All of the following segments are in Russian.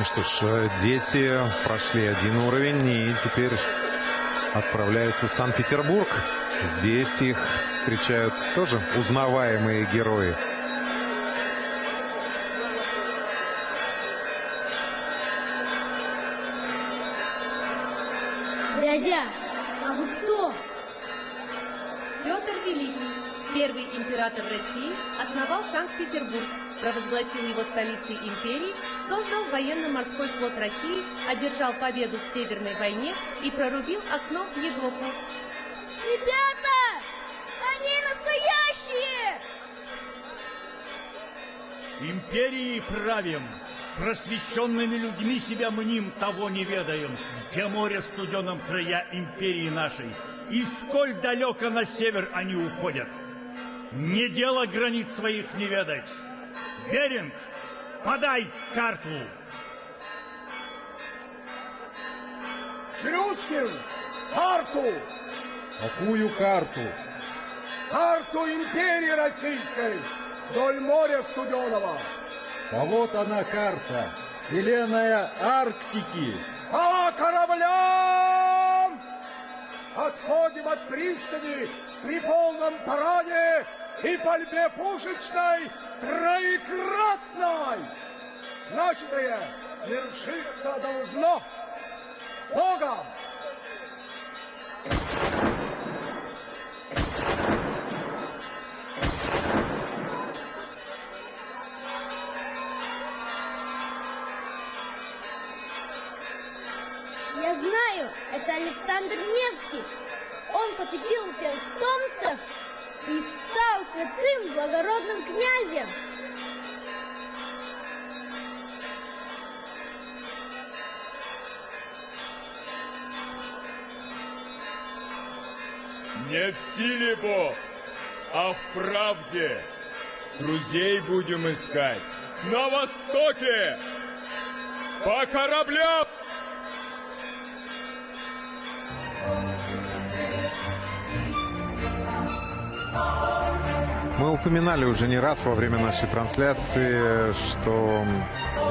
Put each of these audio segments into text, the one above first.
Ну что ж, дети прошли один уровень и теперь отправляются в Санкт-Петербург. Здесь их встречают тоже узнаваемые герои. Дядя, а вы кто? Петр Великий, первый император России, основал Санкт-Петербург, провозгласил его столицей империи, создал военно-морской флот России, одержал победу в Северной войне и прорубил окно в Европу. Ребята, они настоящие! Империей правим, просвещенными людьми себя мним, того не ведаем, где море студеном края империи нашей, и сколь далеко на север они уходят. Не дело границ своих не ведать. Беринг, подай карту. Шлюскин, карту! Какую карту? Карту империи российской, вдоль моря студеного. А вот она карта, вселенная Арктики. По кораблям! Отходим от пристани при полном параде и пальбе пушечной троекратной. Начатое свершиться должно. Богом! Я знаю, это Александр Невский. Он потопил тевтонцев и стал святым благородным князем. Не в силе Бог, а в правде. Друзей будем искать на востоке, по кораблям. Мы упоминали уже не раз во время нашей трансляции, что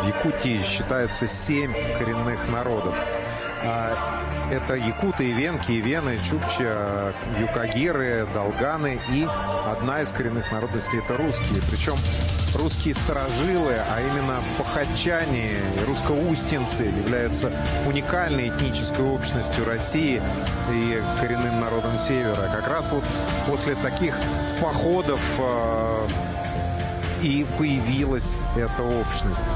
в Якутии считается 7 коренных народов. Это якуты, и венки, и вены, чукчи, юкагиры, долганы и одна из коренных народностей – это русские. Причем русские старожилы, а именно похотчане, русско-устинцы являются уникальной этнической общностью России и коренным народом Севера. Как раз вот после таких походов и появилась эта общность.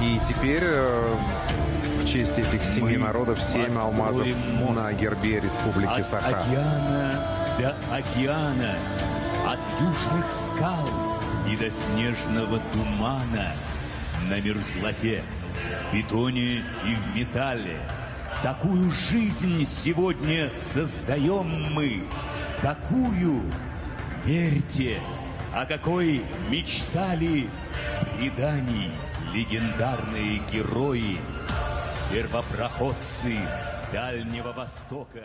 И теперь в честь этих 7 народов 7 алмазов на гербе Республики Саха. От океана до океана, от южных скал и до снежного тумана, на мерзлоте, в бетоне и в металле. Такую жизнь сегодня создаем мы, такую, верьте, о какой мечтали преданий легендарные герои, первопроходцы Дальнего Востока.